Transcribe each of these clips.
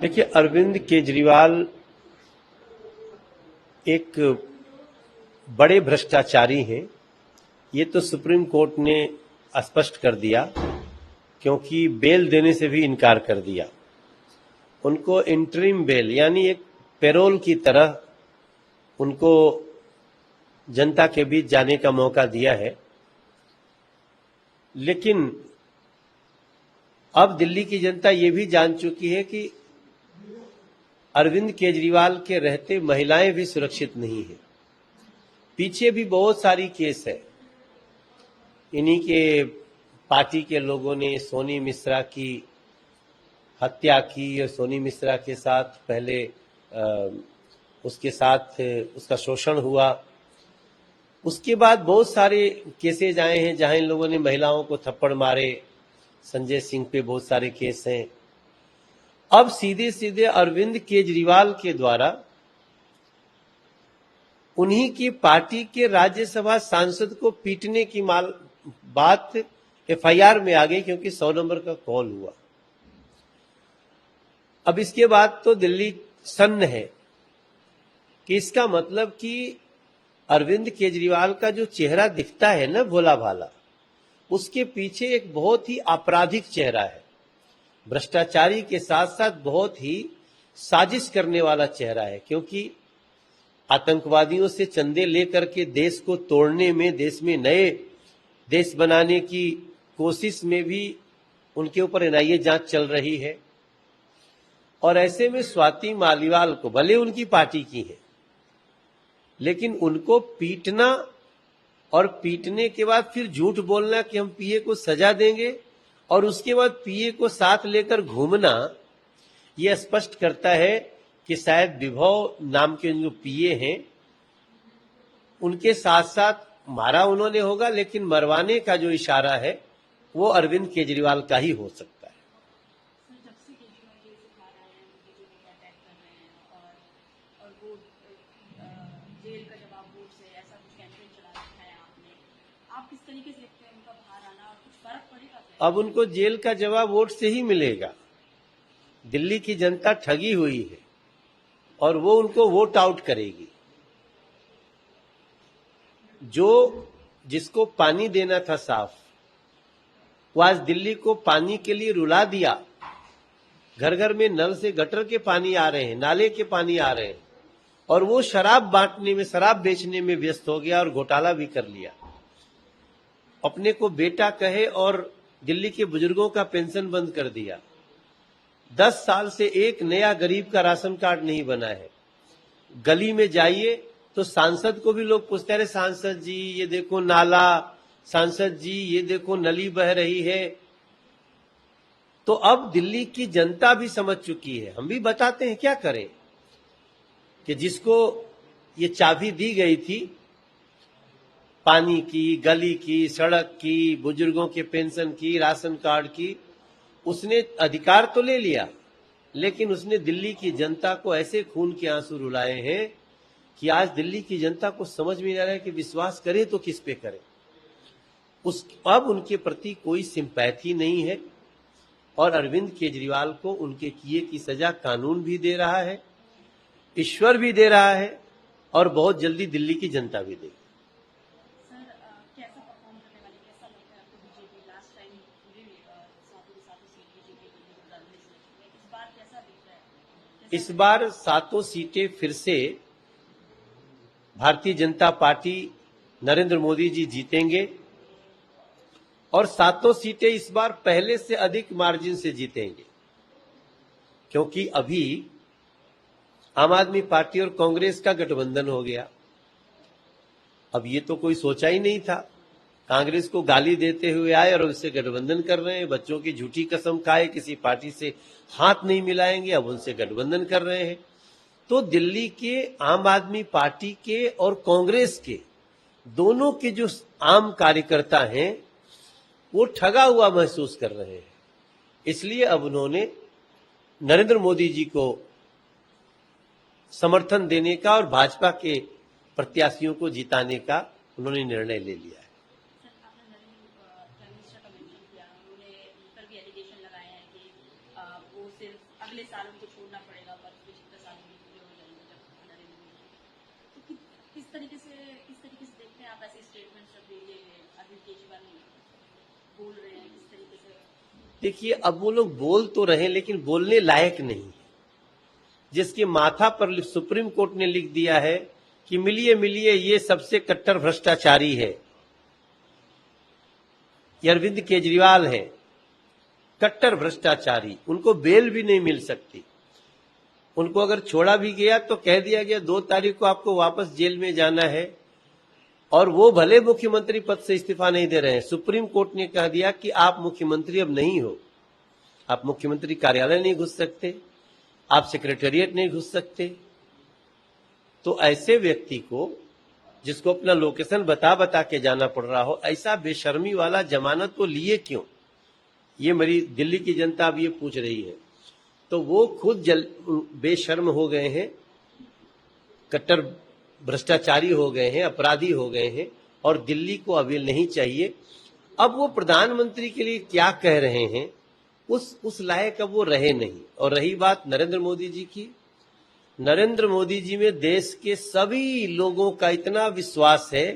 देखिए, अरविंद केजरीवाल एक बड़े भ्रष्टाचारी हैं। ये तो सुप्रीम कोर्ट ने स्पष्ट कर दिया, क्योंकि बेल देने से भी इनकार कर दिया। उनको इंटरिम बेल यानी एक पेरोल की तरह उनको जनता के बीच जाने का मौका दिया है। लेकिन अब दिल्ली की जनता ये भी जान चुकी है कि अरविंद केजरीवाल के रहते महिलाएं भी सुरक्षित नहीं है। पीछे भी बहुत सारी केस है। इन्हीं के पार्टी के लोगों ने सोनी मिश्रा की हत्या की और सोनी मिश्रा के साथ पहले उसके साथ उसका शोषण हुआ। उसके बाद बहुत सारे केसेज आए हैं जहां इन लोगों ने महिलाओं को थप्पड़ मारे। संजय सिंह पे बहुत सारे केस हैं। अब सीधे सीधे अरविंद केजरीवाल के द्वारा उन्हीं की पार्टी के राज्यसभा सांसद को पीटने की बात एफआईआर में आ गई, क्योंकि 100 नंबर का कॉल हुआ। अब इसके बाद तो दिल्ली सन्न है कि इसका मतलब कि अरविंद केजरीवाल का जो चेहरा दिखता है ना भोला भाला, उसके पीछे एक बहुत ही आपराधिक चेहरा है। भ्रष्टाचारी के साथ साथ बहुत ही साजिश करने वाला चेहरा है, क्योंकि आतंकवादियों से चंदे लेकर के देश को तोड़ने में, देश में नए देश बनाने की कोशिश में भी उनके ऊपर एनआईए जांच चल रही है। और ऐसे में स्वाति मालीवाल को, भले उनकी पार्टी की है, लेकिन उनको पीटना और पीटने के बाद फिर झूठ बोलना कि हम पीए को सजा देंगे और उसके बाद पीए को साथ लेकर घूमना, यह स्पष्ट करता है कि शायद विभव नाम के जो पीए हैं उनके साथ साथ मारा उन्होंने होगा, लेकिन मरवाने का जो इशारा है वो अरविंद केजरीवाल का ही हो सकता है। जब से केजरीवाल ये सिखा रहा है, उनके जो लोग अटैक कर रहे हैं और वो जेल का जवाब वोट से ऐसा कुछ कैंपेन चला रखा है आपने, आप किस तरीके से देखते हैं उनका बाहर आना और कुछ फर्क पड़ेगा? अब उनको जेल का जवाब वोट से ही मिलेगा। दिल्ली की जनता ठगी हुई है और वो उनको वोट आउट करेगी। जो जिसको पानी देना था साफ, वो आज दिल्ली को पानी के लिए रुला दिया। घर घर में नल से गटर के पानी आ रहे हैं, नाले के पानी आ रहे हैं, और वो शराब बांटने में, शराब बेचने में व्यस्त हो गया और घोटाला भी कर लिया। अपने को बेटा कहे और दिल्ली के बुजुर्गों का पेंशन बंद कर दिया। 10 साल से एक नया गरीब का राशन कार्ड नहीं बना है। गली में जाइए तो सांसद को भी लोग पूछते हैं, सांसद जी ये देखो नाला, सांसद जी ये देखो नली बह रही है। तो अब दिल्ली की जनता भी समझ चुकी है। हम भी बताते हैं, क्या करें कि जिसको ये चाबी दी गई थी पानी की, गली की, सड़क की, बुजुर्गों के पेंशन की, राशन कार्ड की, उसने अधिकार तो ले लिया, लेकिन उसने दिल्ली की जनता को ऐसे खून के आंसू रुलाए हैं कि आज दिल्ली की जनता को समझ में नहीं आ रहा है कि विश्वास करे तो किस पे करे। अब उनके प्रति कोई सिंपैथी नहीं है और अरविंद केजरीवाल को उनके किए की सजा कानून भी दे रहा है, ईश्वर भी दे रहा है और बहुत जल्दी दिल्ली की जनता भी देगी। इस बार 7 सीटें फिर से भारतीय जनता पार्टी, नरेंद्र मोदी जी जीतेंगे और 7 सीटें इस बार पहले से अधिक मार्जिन से जीतेंगे, क्योंकि अभी आम आदमी पार्टी और कांग्रेस का गठबंधन हो गया। अब ये तो कोई सोचा ही नहीं था। कांग्रेस को गाली देते हुए आए और उससे गठबंधन कर रहे हैं। बच्चों की झूठी कसम खाए, किसी पार्टी से हाथ नहीं मिलाएंगे, अब उनसे गठबंधन कर रहे हैं। तो दिल्ली के आम आदमी पार्टी के और कांग्रेस के दोनों के जो आम कार्यकर्ता हैं वो ठगा हुआ महसूस कर रहे हैं। इसलिए अब उन्होंने नरेंद्र मोदी जी को समर्थन देने का और भाजपा के प्रत्याशियों को जिताने का उन्होंने निर्णय ले लिया है। अगले साल उनको छोड़ना पड़ेगा, वर्ष के 70 साल भी पूरे हो जाएंगे जब नरेंद्र मोदी। तो किस तरीके से देखते हैं आप ऐसे स्टेटमेंट्स जब ये अरविंद केजरीवाल बोल रहे हैं, किस तरीके से? देखिए, अब वो लोग बोल तो रहे लेकिन बोलने लायक नहीं है। जिसके माथा पर सुप्रीम कोर्ट ने लिख दिया है कि मिलिए मिलिए ये सबसे कट्टर भ्रष्टाचारी है, ये अरविंद केजरीवाल है, कट्टर भ्रष्टाचारी, उनको बेल भी नहीं मिल सकती। उनको अगर छोड़ा भी गया तो कह दिया गया 2 तारीख को आपको वापस जेल में जाना है, और वो भले मुख्यमंत्री पद से इस्तीफा नहीं दे रहे हैं। सुप्रीम कोर्ट ने कह दिया कि आप मुख्यमंत्री अब नहीं हो, आप मुख्यमंत्री कार्यालय नहीं घुस सकते, आप सेक्रेटेरिएट नहीं घुस सकते। तो ऐसे व्यक्ति को, जिसको अपना लोकेशन बता बता के जाना पड़ रहा हो, ऐसा बेशर्मी वाला जमानत को लिए क्यों, ये मेरी दिल्ली की जनता अब ये पूछ रही है। तो वो खुद बेशर्म हो गए हैं, कट्टर भ्रष्टाचारी हो गए हैं, अपराधी हो गए हैं, और दिल्ली को अब ये नहीं चाहिए। अब वो प्रधानमंत्री के लिए क्या कह रहे हैं उस लायक अब वो रहे नहीं। और रही बात नरेंद्र मोदी जी की, नरेंद्र मोदी जी में देश के सभी लोगों का इतना विश्वास है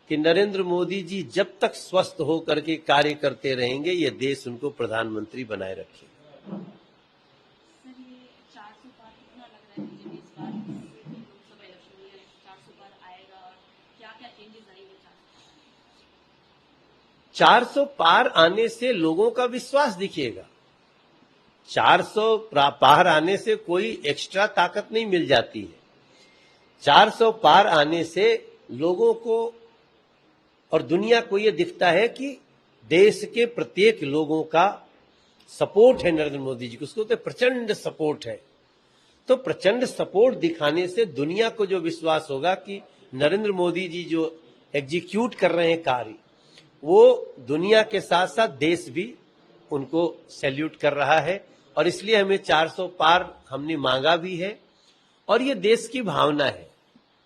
कि नरेंद्र मोदी जी जब तक स्वस्थ होकर के कार्य करते रहेंगे, ये देश उनको प्रधानमंत्री बनाए रखेगा। सर, ये 400 पार कितना लग रहा है बीजेपी इस बार लोकसभा इलेक्शन में 400 पार आएगा, और क्या क्या चेंजेस आएंगे 400 पार आने से लोगों का विश्वास दिखेगा। 400 पार आने से कोई एक्स्ट्रा ताकत नहीं मिल जाती है। 400 पार आने से लोगों को और दुनिया को यह दिखता है कि देश के प्रत्येक लोगों का सपोर्ट है नरेंद्र मोदी जी को, उसको तो प्रचंड सपोर्ट है। तो प्रचंड सपोर्ट दिखाने से दुनिया को जो विश्वास होगा कि नरेंद्र मोदी जी जो एग्जीक्यूट कर रहे हैं कार्य, वो दुनिया के साथ साथ देश भी उनको सैल्यूट कर रहा है। और इसलिए हमें 400 पार हमने मांगा भी है, और ये देश की भावना है।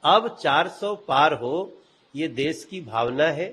अब 400 पार हो, ये देश की भावना है।